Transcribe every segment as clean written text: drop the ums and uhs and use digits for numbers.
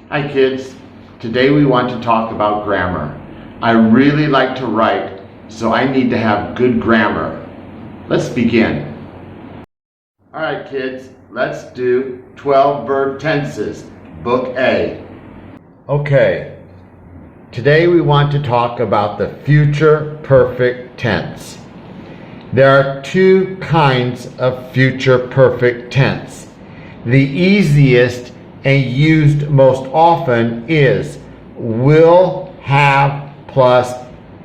Hi kids, today we want to talk about grammar. I really like to write, so I need to have good grammar. Let's begin. Alright kids, let's do 12 verb tenses, Book A. Okay, today we want to talk about the future perfect tense. There are two kinds of future perfect tense. The easiest and used most often is will have plus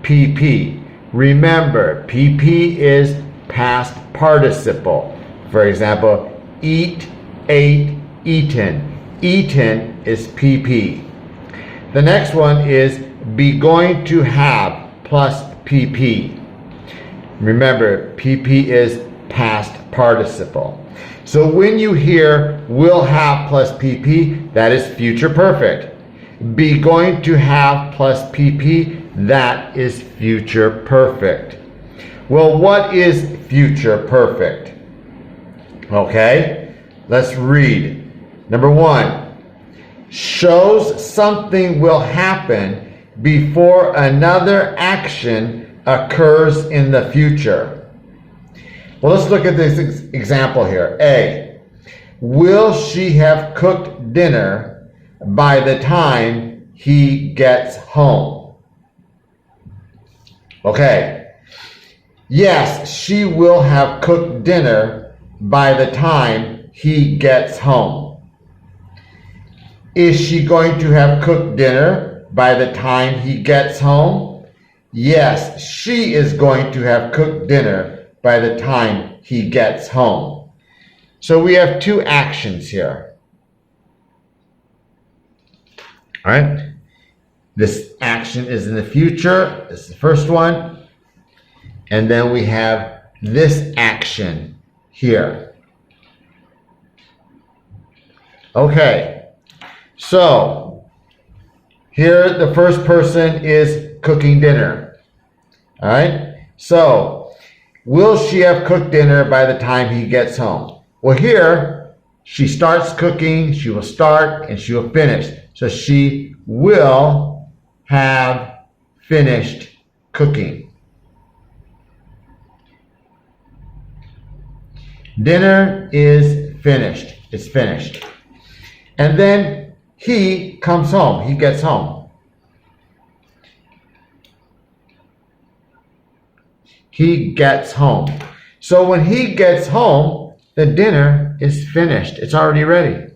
PP. Remember, PP is past participle. For example, eat, ate, eaten. Eaten is PP. The next one is be going to have plus PP. Remember, PP is past participle. So when you hear will have plus PP, that is future perfect. Be going to have plus PP, that is future perfect. Well, what is future perfect? Okay, let's read. Number one, shows something will happen before another action occurs in the future. Well, let's look at this example here. A, will she have cooked dinner by the time he gets home? Okay. Yes, she will have cooked dinner by the time he gets home. Is she going to have cooked dinner by the time he gets home? Yes, she is going to have cooked dinner by the time he gets home. So we have two actions here. All right. This action is in the future. This is the first one. And then we have this action here. Okay. So here the first person is cooking dinner. All right. So will she have cooked dinner by the time he gets home? Well, here she starts cooking, she will start, and she will finish. So she will have finished cooking. Dinner is finished. It's finished. And then he comes home. He gets home. He gets home. So when he gets home, the dinner is finished. It's already ready.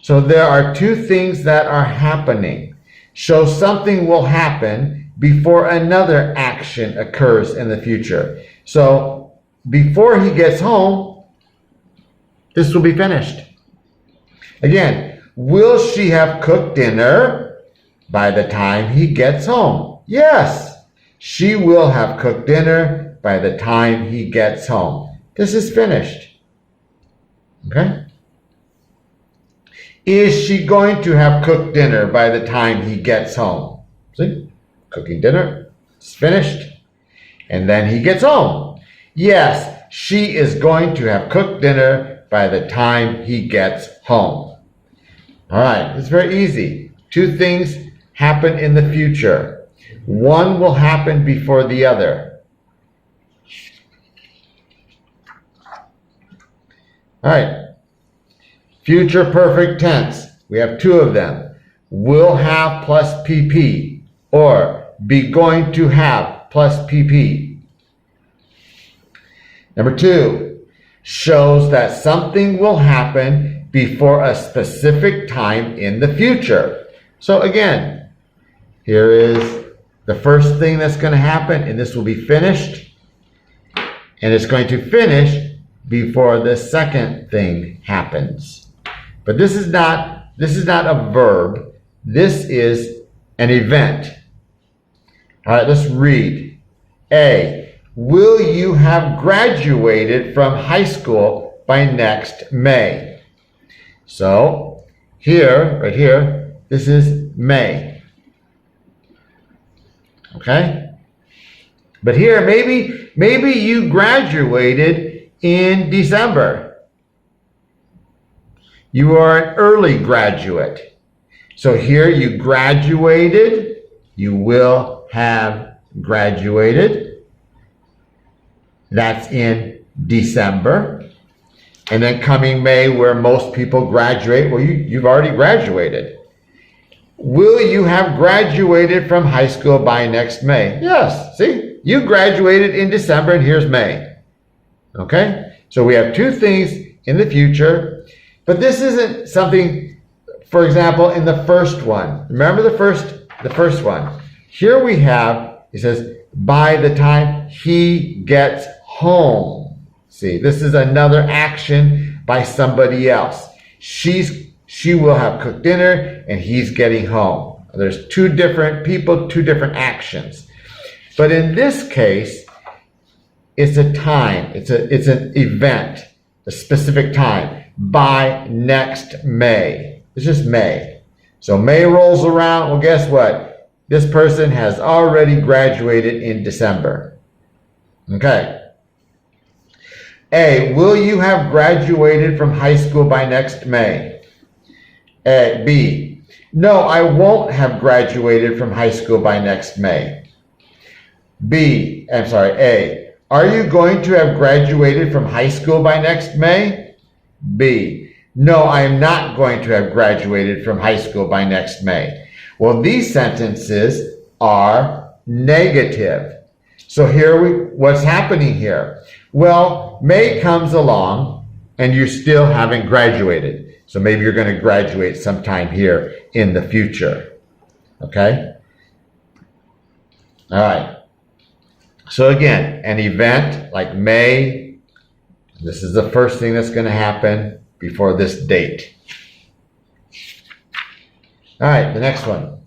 So there are two things that are happening. So something will happen before another action occurs in the future. So before he gets home, this will be finished. Again, will she have cooked dinner by the time he gets home? Yes. She will have cooked dinner by the time he gets home. This is finished. Okay? Is she going to have cooked dinner by the time he gets home? See? Cooking dinner. It's finished. And then he gets home. Yes, she is going to have cooked dinner by the time he gets home. All right, it's very easy. Two things happen in the future. One will happen before the other. All right. Future perfect tense. We have two of them. Will have plus PP or be going to have plus PP. Number two, shows that something will happen before a specific time in the future. So again, here is the first thing that's going to happen, and this will be finished. And it's going to finish before the second thing happens. But this is not a verb. This is an event. All right, let's read. A, will you have graduated from high school by next May? So here, right here, this is May. Okay? But here, maybe you graduated in December. You are an early graduate. So here you graduated. You will have graduated. That's in December. And then coming May, where most people graduate, well, you've already graduated. Will you have graduated from high school by next May? Yes. See, you graduated in December and here's May. Okay? So we have two things in the future, but this isn't something, for example, in the first one. Remember the first one. Here we have, it says, by the time he gets home. See, this is another action by somebody else. She will have cooked dinner and he's getting home. There's two different people, two different actions. But in this case, it's a time. It's an event, a specific time. By next May. It's just May. So May rolls around. Well, guess what? This person has already graduated in December. Okay. A, will you have graduated from high school by next May? A, B, no, I won't have graduated from high school by next May. A, are you going to have graduated from high school by next May? B, no, I am not going to have graduated from high school by next May. Well, these sentences are negative. So what's happening here? Well, May comes along and you still haven't graduated. So maybe you're going to graduate sometime here in the future. Okay? All right. So again, an event like May, this is the first thing that's going to happen before this date. All right, the next one.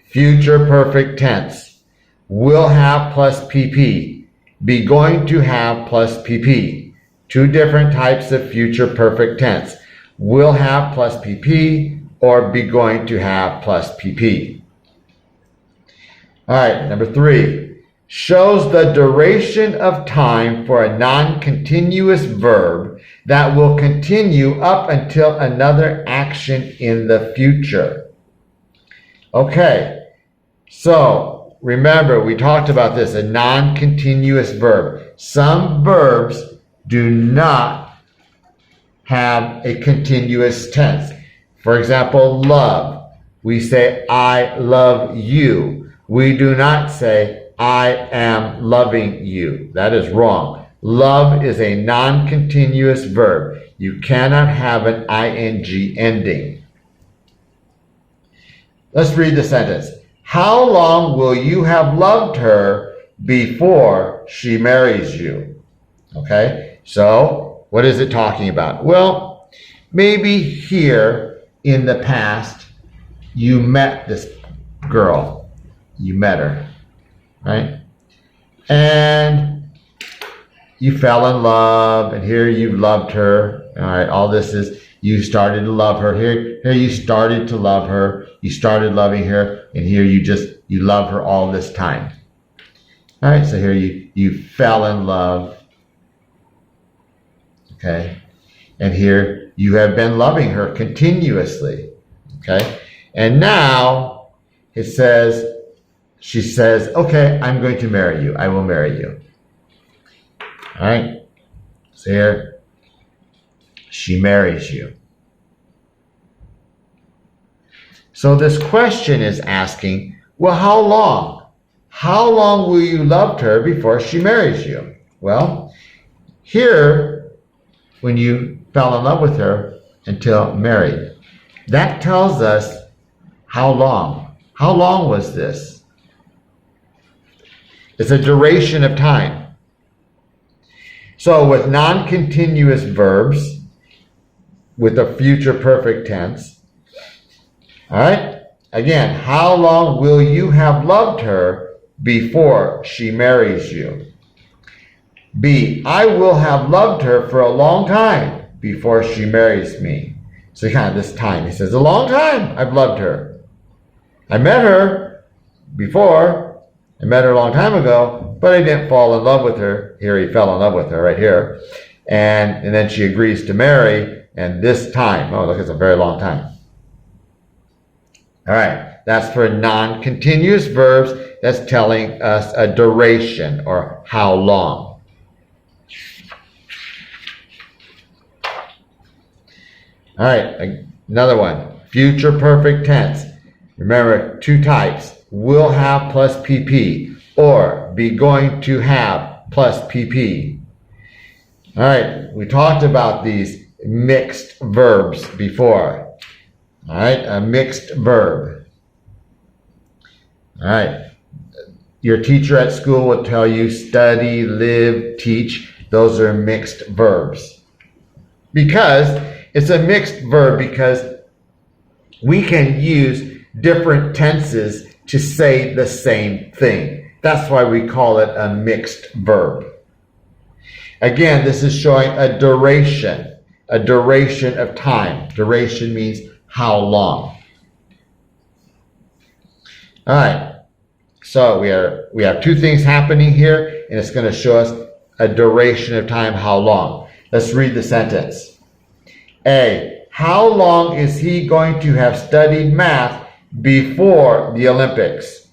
Future perfect tense. Will have plus PP. Be going to have plus PP. Two different types of future perfect tense. Will have plus PP or be going to have plus PP. All right, number 3. Shows the duration of time for a non-continuous verb that will continue up until another action in the future. Okay, so remember, we talked about this, a non-continuous verb. Some verbs do not have a continuous tense. For example, love. We say, I love you. We do not say, I am loving you. That is wrong. Love is a non-continuous verb. You cannot have an ing ending. Let's read the sentence. How long will you have loved her before she marries you? Okay, so what is it talking about? Well, maybe here in the past, you met this girl. You met her, right? And you fell in love, and here you loved her. All right, all this is, you started to love her. Here you started to love her. You started loving her, and here you love her all this time. All right, so here you fell in love. Okay, and here you have been loving her continuously. Okay, and now it says, she says, okay, I'm going to marry you. I will marry you. All right, so here, she marries you. So this question is asking, well, how long? How long will you love her before she marries you? Well, here, when you fell in love with her until married, that tells us how long. How long was this? It's a duration of time. So with non-continuous verbs, with a future perfect tense, all right, again, how long will you have loved her before she marries you? B, I will have loved her for a long time before she marries me. So kind of this time, he says, a long time I've loved her. I met her before, I met her a long time ago, but I didn't fall in love with her. Here he fell in love with her right here. And then she agrees to marry, and this time, oh look, it's a very long time. All right, that's for non-continuous verbs. That's telling us a duration or how long. All right, another one, future perfect tense. Remember, two types, will have plus PP or be going to have plus PP. All right, we talked about these mixed verbs before. All right, a mixed verb. All right, your teacher at school will tell you study, live, teach. Those are mixed verbs. Because it's a mixed verb because we can use different tenses to say the same thing. That's why we call it a mixed verb. Again, this is showing a duration of time. Duration means how long. All right, so we have two things happening here, and it's going to show us a duration of time, how long. Let's read the sentence. A, how long is he going to have studied math before the Olympics?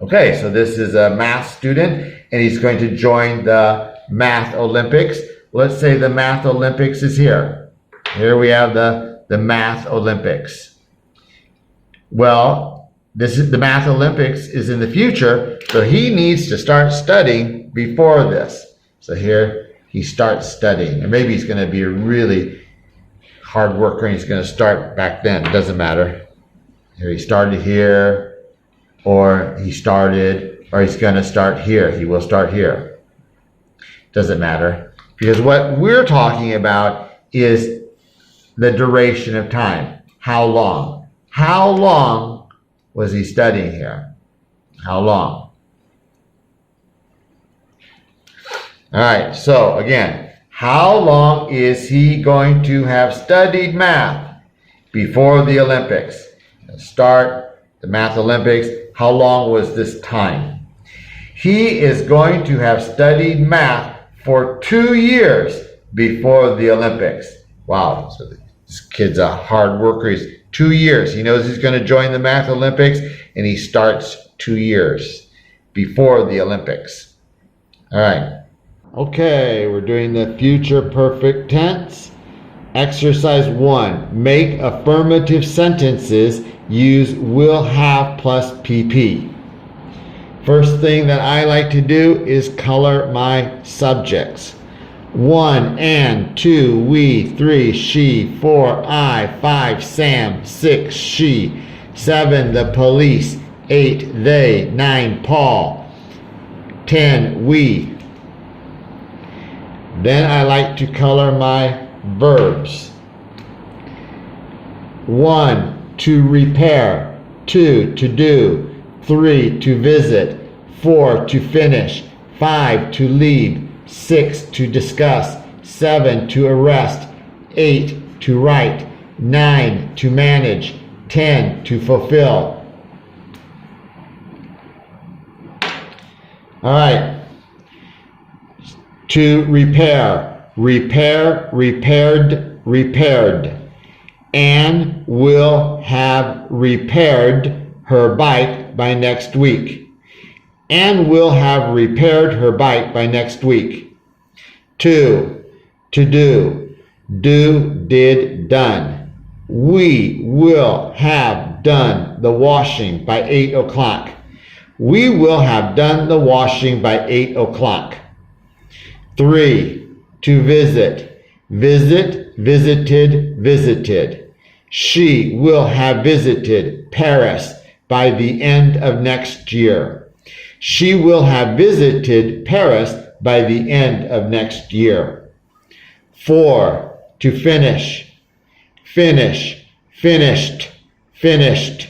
Okay, so this is a math student, and he's going to join the Math Olympics. Let's say the Math Olympics is here. Here we have the Math Olympics. Well, the Math Olympics is in the future, so he needs to start studying before this. So here he starts studying, and maybe he's going to be a really hard worker, and he's going to start back then. It doesn't matter. Here he started here, or he's going to start here. He will start here. Doesn't matter, because what we're talking about is the duration of time. How long? How long was he studying here? How long? All right, so again, how long is he going to have studied math before the Olympics? Start the Math Olympics. How long was this time? He is going to have studied math for 2 years before the Olympics. Wow, so this kid's a hard worker. He's 2 years. He knows he's going to join the Math Olympics, and he starts 2 years before the Olympics. All right. Okay, we're doing the future perfect tense. Exercise 1. Make affirmative sentences. Use will have plus PP. First thing that I like to do is color my subjects. 1 and 2 we, 3 she, 4 I, 5 Sam, 6 she, 7 the police, 8 they, 9 Paul, 10 we. Then I like to color my verbs. 1 to repair, 2 to do, 3 to visit, 4 to finish, 5 to leave, 6 to discuss, 7 to arrest, 8 to write, 9 to manage, 10 to fulfill. All right. To repair, repair, repaired, repaired. Anne will have repaired her bike by next week. Anne will have repaired her bike by next week. 2. To do. Do, did, done. We will have done the washing by 8 o'clock. We will have done the washing by 8 o'clock. 3. To visit. Visit, visited, visited. She will have visited Paris by the end of next year. She will have visited Paris by the end of next year. 4. To finish. Finish, finished, finished.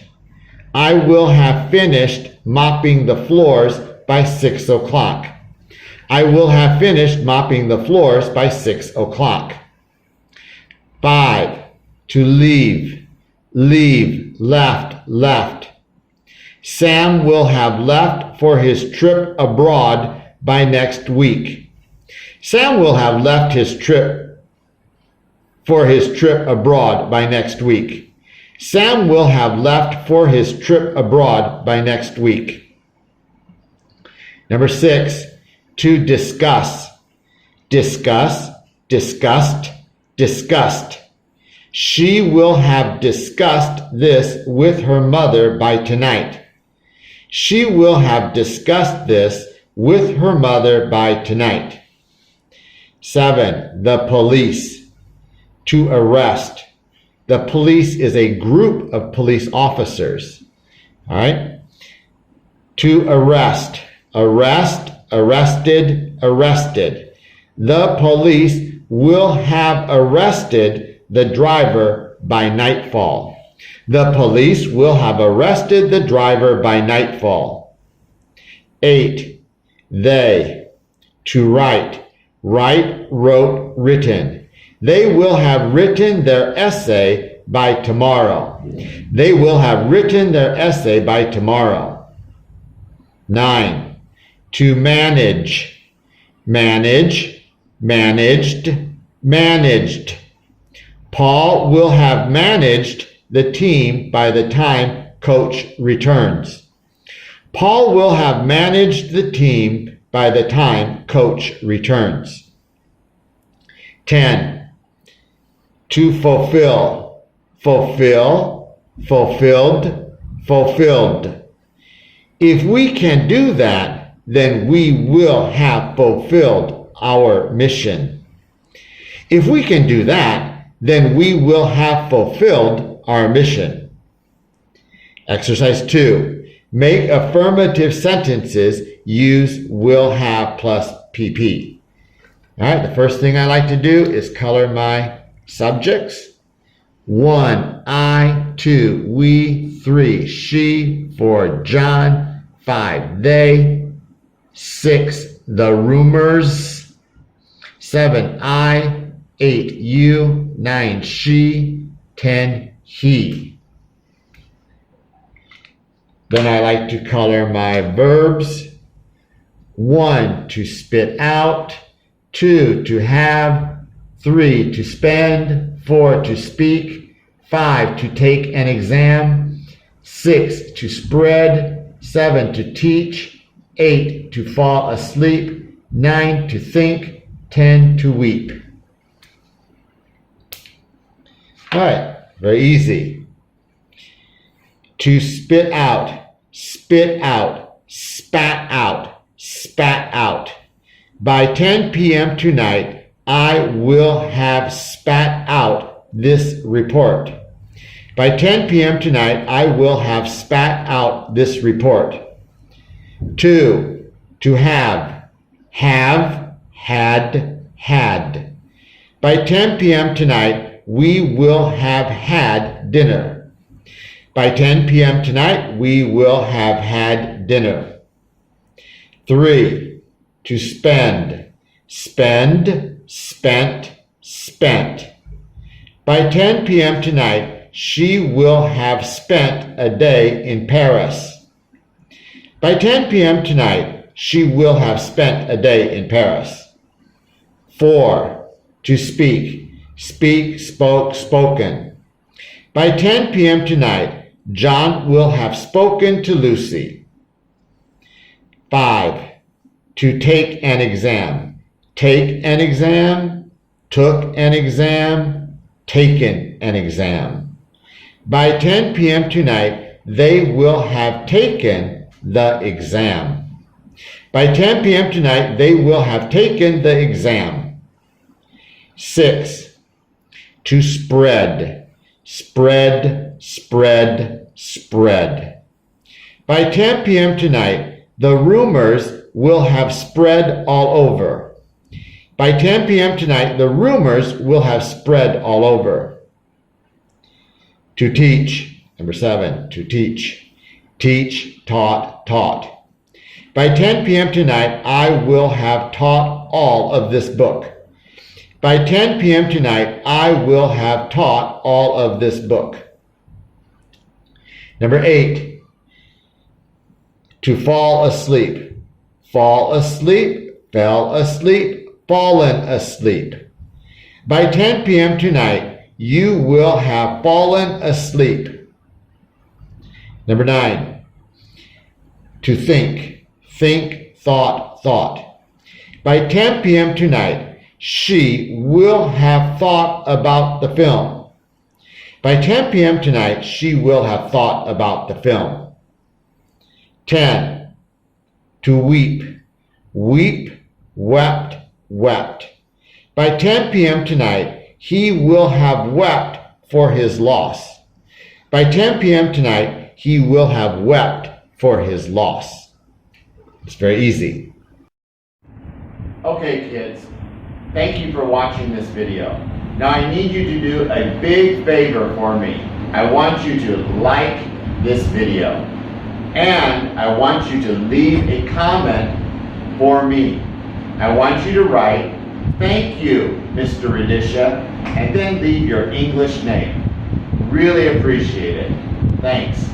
I will have finished mopping the floors by 6 o'clock. I will have finished mopping the floors by 6 o'clock. 5. To leave. Leave, left, left. Sam will have left for his trip abroad by next week. Sam will have left his trip for his trip abroad by next week. Sam will have left for his trip abroad by next week. Number 6, to discuss. Discuss, discussed, discussed. She will have discussed this with her mother by tonight. She will have discussed this with her mother by tonight. 7, the police. To arrest. The police is a group of police officers. All right? To arrest. Arrest, arrested, arrested. The police will have arrested the driver by nightfall. The police will have arrested the driver by nightfall. 8, they. To write. Write, wrote, written. They will have written their essay by tomorrow. They will have written their essay by tomorrow. 9, to manage. Manage, managed, managed. Paul will have managed the team by the time coach returns. Paul will have managed the team by the time coach returns. 10, to fulfill. Fulfill, fulfilled, fulfilled. If we can do that, then we will have fulfilled our mission. If we can do that, then we will have fulfilled our mission. Exercise 2. Make affirmative sentences. Use will have plus PP. All right, the first thing I like to do is color my subjects. 1, I, 2, we, 3, she, 4, John, 5, they, 6, the rumors, 7, I, 8, you, 9, she, 10, he. Then I like to color my verbs. 1, to spit out, 2, to have, 3, to spend, 4, to speak, 5, to take an exam, 6, to spread, 7, to teach, 8, to fall asleep, 9, to think, 10, to weep. All right, very easy. To spit out, spit out, spat out, spat out. By 10 p.m. tonight, I will have spat out this report. By 10 p.m. tonight, I will have spat out this report. 2, to have, had, had. By 10 p.m. tonight, we will have had dinner. By 10 p.m. tonight, we will have had dinner. 3, to spend, spend, spent, spent. By 10 p.m. tonight, she will have spent a day in Paris. By 10 p.m. tonight, she will have spent a day in Paris. 4, to speak, speak, spoke, spoken. By 10 p.m. tonight, John will have spoken to Lucy. 5, to take an exam. Take an exam, took an exam, taken an exam. By 10 p.m. tonight, they will have taken the exam. By 10 p.m. tonight, they will have taken the exam. 6, to spread. Spread, spread, spread. By 10 p.m. tonight, the rumors will have spread all over. By 10 p.m. tonight, the rumors will have spread all over. To teach. Number 7, to teach. Teach, taught, taught. By 10 p.m. tonight, I will have taught all of this book. By 10 p.m. tonight, I will have taught all of this book. Number 8, to fall asleep. Fall asleep, fell asleep, fallen asleep. By 10 p.m. tonight, you will have fallen asleep. Number 9, to think. Think, thought, thought. By 10 p.m. tonight, she will have thought about the film. By 10 p.m. tonight, she will have thought about the film. 10, to weep. Weep, wept, wept. By 10 p.m. tonight, he will have wept for his loss. By 10 p.m. tonight, he will have wept for his loss. It's very easy. Okay, kids, thank you for watching this video. Now I need you to do a big favor for me. I want you to like this video, and I want you to leave a comment for me. I want you to write, "Thank you, Mr. Radisha," and then leave your English name. Really appreciate it. Thanks.